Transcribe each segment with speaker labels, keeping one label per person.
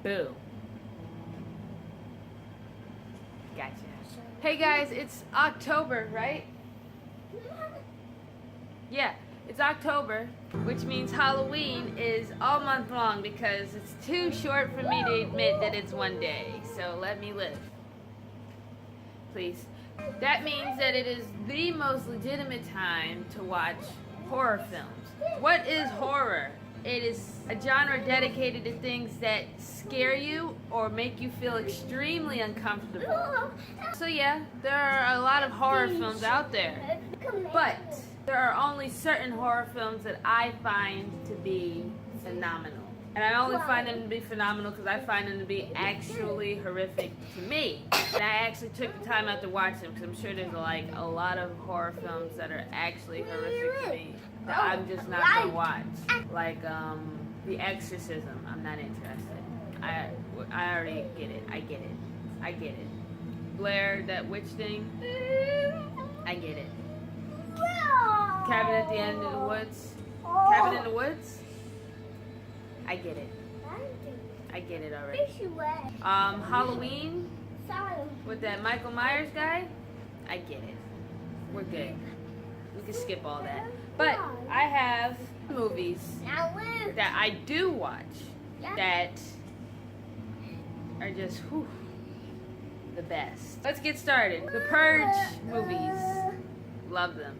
Speaker 1: Boo. Gotcha. Hey guys, it's October, right? Yeah, it's October, which means Halloween is all month long because it's too short for me to admit that it's one day. So let me live. Please. That means that it is the most legitimate time to watch horror films. What is horror? It is a genre dedicated to things that scare you or make you feel extremely uncomfortable. So yeah, there are a lot of horror films out there, but there are only certain horror films that I find to be phenomenal. And I only find them to be phenomenal because I find them to be actually horrific to me. And I actually took the time out to watch them because I'm sure there's like a lot of horror films that are actually horrific to me that I'm just not going to watch. Like The Exorcism, I'm not interested. I already get it. I get it. I get it. Blair, that witch thing, I get it. Cabin at the End of the Woods. Cabin in the Woods? I get it. I get it already. Halloween with that Michael Myers guy? I get it. We're good. We can skip all that. But I have movies that I do watch that are just the best. Let's get started. The Purge movies. Love them.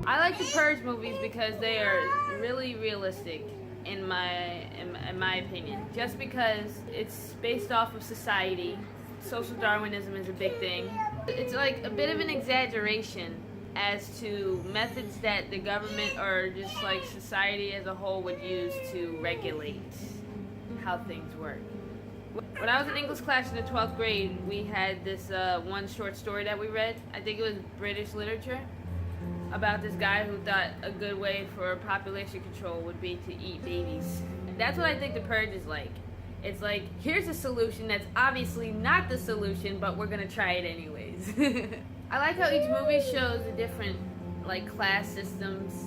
Speaker 1: I like the Purge movies because they are really realistic in my opinion. Just because it's based off of society. Social Darwinism is a big thing. It's like a bit of an exaggeration as to methods that the government or just like society as a whole would use to regulate how things work. When I was in English class in the 12th grade, we had this one short story that we read. I think it was British literature, about this guy who thought a good way for population control would be to eat babies. That's what I think the Purge is like. It's like, here's a solution that's obviously not the solution, but we're gonna try it anyways. I like how each movie shows the different like class systems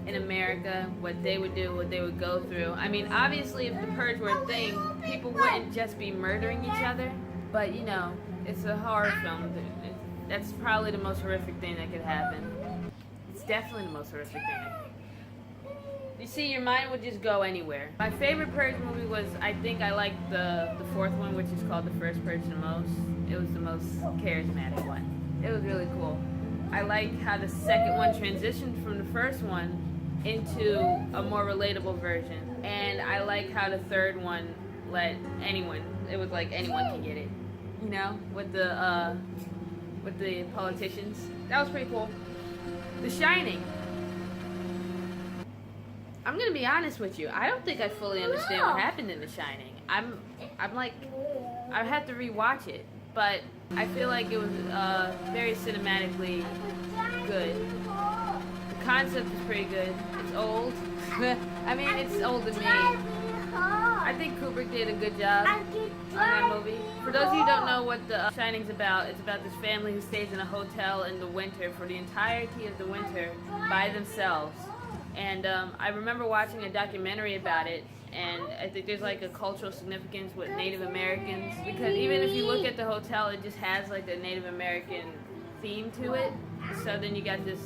Speaker 1: in America, what they would do, what they would go through. I mean, obviously if the Purge were a thing, people wouldn't just be murdering each other, but you know, it's a horror film. That's probably the most horrific thing that could happen. It's definitely the most horrific thing. You see, your mind would just go anywhere. My favorite Purge movie was, I think I liked the fourth one, which is called The First Purge the most. It was the most charismatic one. It was really cool. I like how the second one transitioned from the first one into a more relatable version. And I like how the third one let anyone, it was like anyone can get it. You know, with the politicians. That was pretty cool. The Shining. I'm gonna be honest with you. I don't think I fully understand what happened in The Shining. I'm like, I have to rewatch it, but I feel like it was very cinematically good. The concept is pretty good. It's old. I mean, it's old to me. I think Kubrick did a good job on that movie. For those of you who don't know what The Shining's about, it's about this family who stays in a hotel in the winter for the entirety of the winter by themselves. And I remember watching a documentary about it, and I think there's like a cultural significance with Native Americans, because even if you look at the hotel, it just has like a Native American theme to it. So then you got this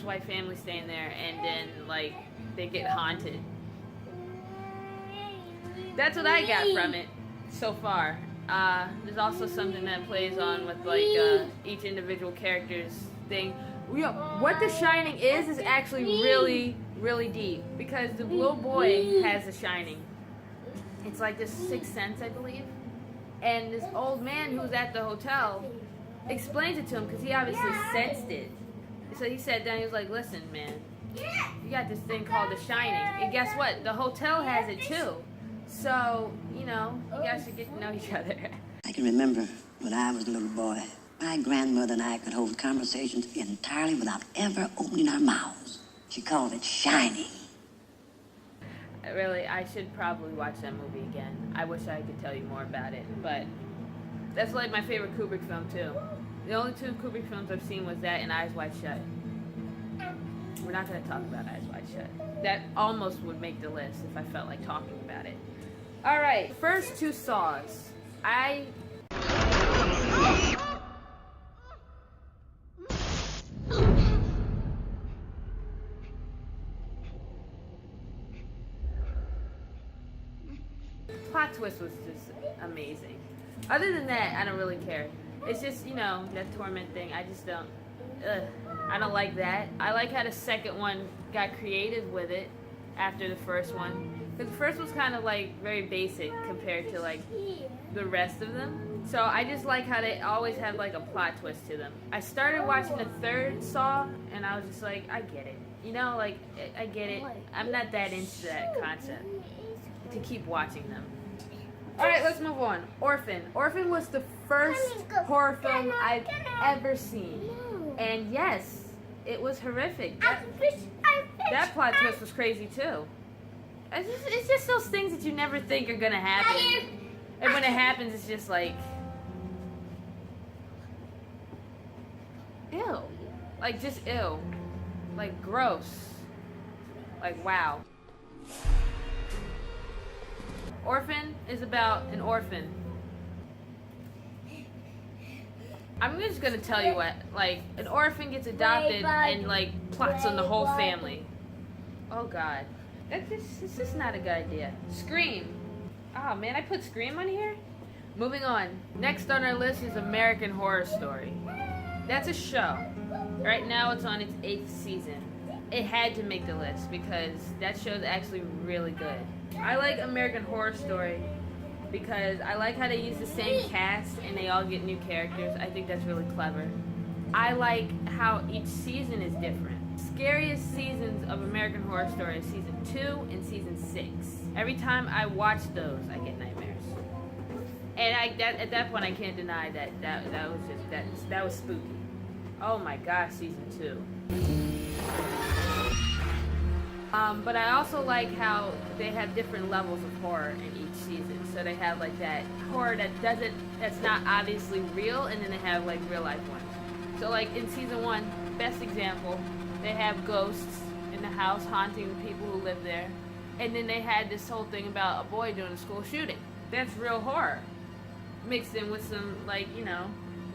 Speaker 1: white family staying there, and then like they get haunted. That's what I got from it so far. There's also something that plays on with like each individual character's thing. What The Shining is actually really, really deep, because the little boy has a Shining. It's like this sixth sense, I believe. And this old man who's at the hotel explains it to him because he obviously sensed it. So he sat down, he was like, listen, man, you got this thing called The Shining. And guess what? The hotel has it too. So, you know, you guys should get to know each other.
Speaker 2: I can remember when I was a little boy, my grandmother and I could hold conversations entirely without ever opening our mouths. She called it shining.
Speaker 1: Really, I should probably watch that movie again. I wish I could tell you more about it, but that's like my favorite Kubrick film too. The only two Kubrick films I've seen was that and Eyes Wide Shut. We're not going to talk about Eyes Wide Shut. That almost would make the list if I felt like talking about it. Alright, first two Saws. Plot twist was just amazing. Other than that, I don't really care. It's just, you know, that torment thing. I just don't. I don't like that. I like how the second one got creative with it after the first one. Because the first was kind of like very basic compared to like the rest of them. So I just like how they always have like a plot twist to them. I started watching the third Saw and I was just like, I get it. You know, like, I get it. I'm not that into that concept to keep watching them. Alright, let's move on. Orphan. Orphan was the first horror film I've ever seen. And yes, it was horrific. That plot twist was crazy too. It's just those things that you never think are gonna happen. And when it happens, it's just like, ew. Like, just ew. Like, gross. Like, wow. Orphan is about an orphan. I'm just gonna tell you what, like, an orphan gets adopted and, like, plots on the whole family. Oh, God. It's just not a good idea. Scream. Oh, man, I put Scream on here? Moving on. Next on our list is American Horror Story. That's a show. Right now it's on its 8th season. It had to make the list because that show's actually really good. I like American Horror Story because I like how they use the same cast and they all get new characters. I think that's really clever. I like how each season is different. Scariest seasons of American Horror Story is season 2 and season 6. Every time I watch those, I get nightmares. And at that point, I can't deny that was just that was spooky. Oh my gosh, season 2. But I also like how they have different levels of horror in each season. So they have like that horror that's not obviously real, and then they have like real life ones. So like in season 1, best example, they have ghosts in the house haunting the people who live there. And then they had this whole thing about a boy doing a school shooting. That's real horror. Mixed in with some, like, you know,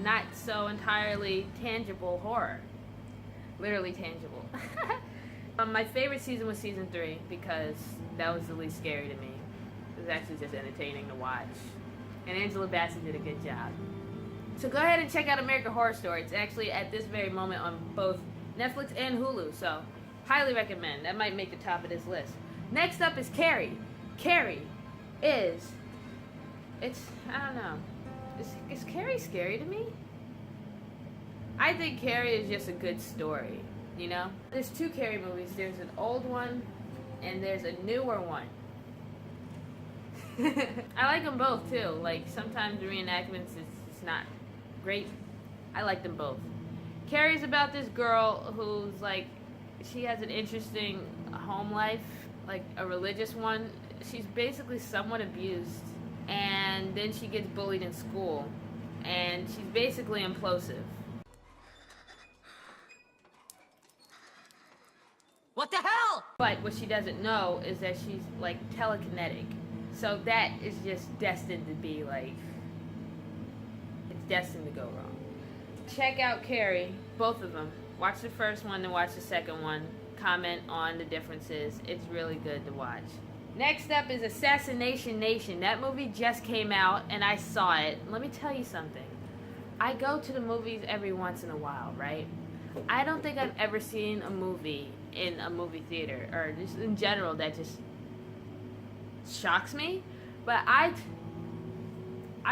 Speaker 1: not so entirely tangible horror. Literally tangible. My favorite season was season 3 because that was the least scary to me. It was actually just entertaining to watch. And Angela Bassett did a good job. So go ahead and check out American Horror Story. It's actually at this very moment on both Netflix and Hulu. So highly recommend. That might make the top of this list. Next up is Carrie. Carrie is... I don't know. Is Carrie scary to me? I think Carrie is just a good story, you know? There's 2 Carrie movies. There's an old one, and there's a newer one. I like them both, too. Like, sometimes the reenactments, it's not great. I like them both. Carrie's about this girl who's, like, she has an interesting home life, like a religious one. She's basically somewhat abused. And then she gets bullied in school, and she's basically implosive.
Speaker 3: What the hell?
Speaker 1: But what she doesn't know is that she's, like, telekinetic. So that is just destined to be, like, it's destined to go wrong. Check out Carrie, both of them. Watch the first one, then watch the second one. Comment on the differences. It's really good to watch. Next up is Assassination Nation. That movie just came out, and I saw it. Let me tell you something. I go to the movies every once in a while, right? I don't think I've ever seen a movie in a movie theater, or just in general, that just shocks me. But I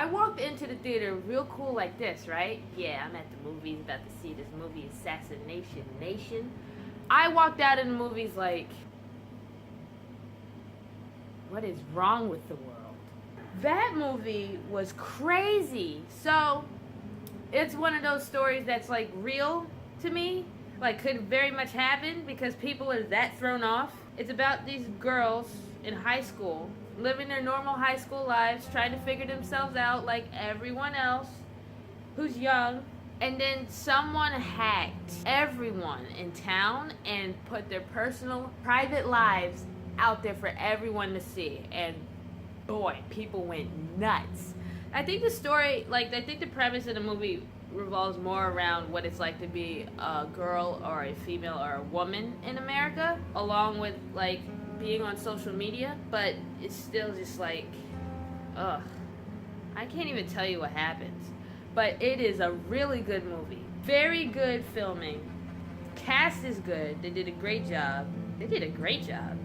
Speaker 1: walked into the theater real cool like this, right? Yeah, I'm at the movies about to see this movie, Assassination Nation. I walked out of the movies like... what is wrong with the world? That movie was crazy. So, it's one of those stories that's like real to me. Like, could very much happen because people are that thrown off. It's about these girls in high school, living their normal high school lives, trying to figure themselves out like everyone else who's young. And then someone hacked everyone in town and put their personal, private lives out there for everyone to see. And boy, people went nuts. I think the story, like, I think the premise of the movie revolves more around what it's like to be a girl or a female or a woman in America, along with, like, being on social media. But it's still just like, ugh. I can't even tell you what happens. But it is a really good movie. Very good filming. Cast is good. They did a great job. They did a great job.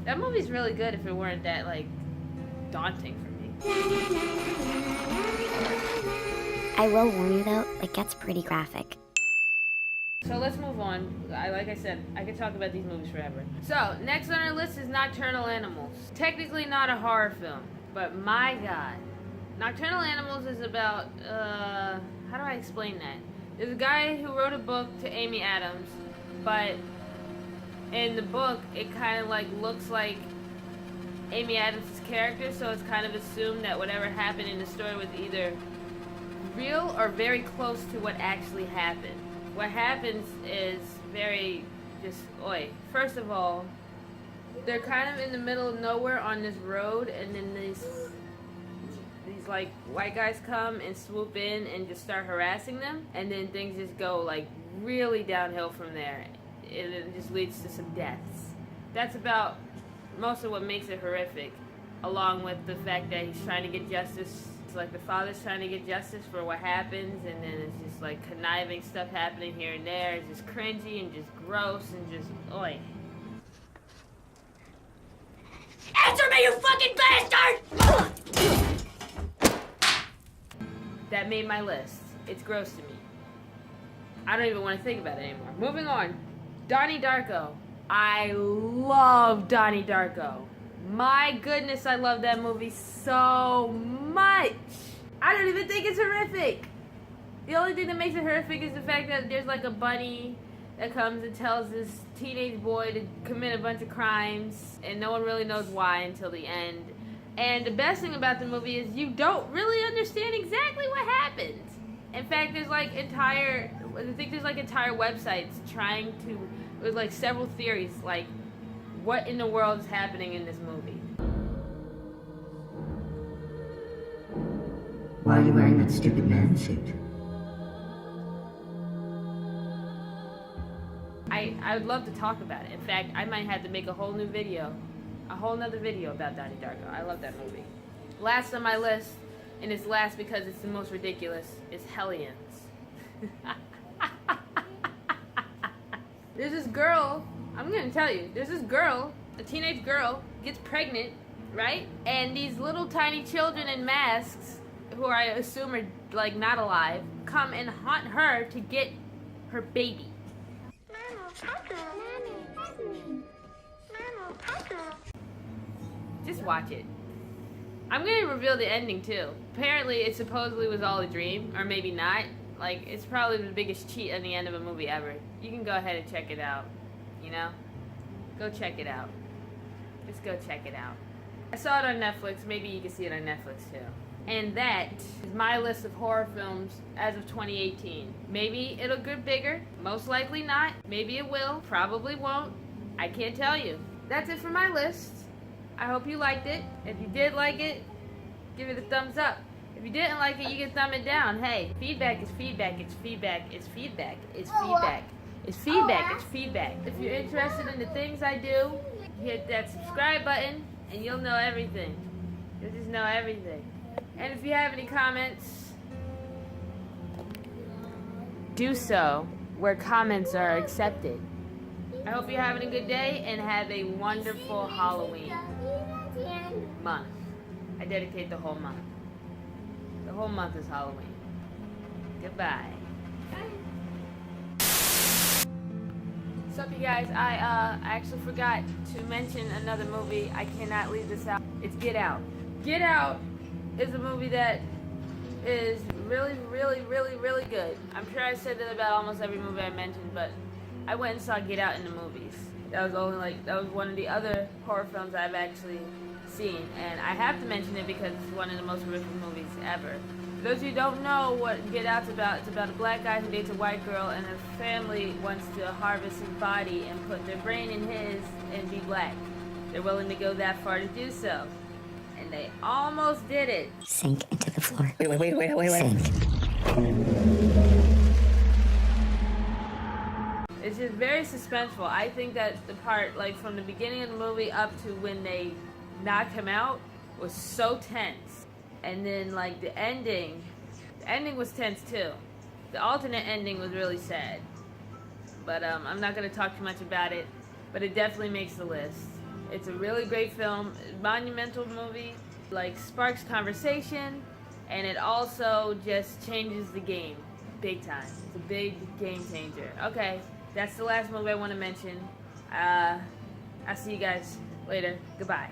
Speaker 1: That movie's really good if it weren't that, like, daunting for me.
Speaker 4: I will warn you though, it gets pretty graphic.
Speaker 1: So let's move on. Like I said, I could talk about these movies forever. So, next on our list is Nocturnal Animals. Technically not a horror film, but my God. Nocturnal Animals is about, how do I explain that? There's a guy who wrote a book to Amy Adams, but in the book, it kind of like looks like Amy Adams' character, so it's kind of assumed that whatever happened in the story was either real or very close to what actually happened. What happens is very just, first of all, they're kind of in the middle of nowhere on this road, and then these like white guys come and swoop in and just start harassing them, and then things just go like really downhill from there. It just leads to some deaths. That's about most of what makes it horrific, along with the fact that he's trying to get justice. It's like the father's trying to get justice for what happens, and then it's just like conniving stuff happening here and there. It's just cringy and just gross and just
Speaker 3: Answer me, you fucking bastard!
Speaker 1: That made my list. It's gross to me. I don't even want to think about it anymore. Moving on. Donnie Darko. I love Donnie Darko. My goodness, I love that movie so much. I don't even think it's horrific. The only thing that makes it horrific is the fact that there's like a bunny that comes and tells this teenage boy to commit a bunch of crimes, and no one really knows why until the end. And the best thing about the movie is you don't really understand exactly what happened. In fact, there's like entire websites trying to, with like several theories, like what in the world is happening in this movie.
Speaker 5: Why are you wearing that stupid man suit?
Speaker 1: I would love to talk about it. In fact, I might have to make a whole nother video about Donnie Darko. I love that movie. Last on my list, and it's last because it's the most ridiculous, is Hellions. There's this girl, I'm gonna tell you, there's this girl, a teenage girl, gets pregnant, right? And these little tiny children in masks, who I assume are like not alive, come and haunt her to get her baby. Just watch it. I'm gonna reveal the ending too. Apparently it supposedly was all a dream, or maybe not. Like, it's probably the biggest cheat at the end of a movie ever. You can go ahead and check it out, you know? Go check it out. Just go check it out. I saw it on Netflix. Maybe you can see it on Netflix too. And that is my list of horror films as of 2018. Maybe it'll get bigger. Most likely not. Maybe it will. Probably won't. I can't tell you. That's it for my list. I hope you liked it. If you did like it, give it a thumbs up. If you didn't like it, you can thumb it down. Hey, feedback is feedback. It's feedback. It's feedback. It's feedback. It's feedback. It's feedback. If you're interested in the things I do, hit that subscribe button and you'll know everything. You'll just know everything. And if you have any comments, do so where comments are accepted. I hope you're having a good day and have a wonderful Halloween month. I dedicate the whole month. The whole month is Halloween. Goodbye. What's up, you guys? I actually forgot to mention another movie. I cannot leave this out. It's Get Out. Get Out is a movie that is really, really, really, really good. I'm sure I said that about almost every movie I mentioned, but I went and saw Get Out in the movies. That was one of the other horror films I've actually seen, and I have to mention it because it's one of the most horrific movies ever. For those of you who don't know what Get Out's about, it's about a black guy who dates a white girl and a family wants to harvest his body and put their brain in his and be black. They're willing to go that far to do so. And they almost did it.
Speaker 4: Sink into the floor.
Speaker 5: Wait.
Speaker 4: Sink.
Speaker 1: It's just very suspenseful. I think that the part, like from the beginning of the movie up to when they knocked him out, was so tense. And then like the ending was tense too. The alternate ending was really sad. But I'm not going to talk too much about it, but it definitely makes the list. It's a really great film, monumental movie, like sparks conversation, and it also just changes the game big time. It's a big game changer. Okay, that's the last movie I want to mention. I'll see you guys later. Goodbye.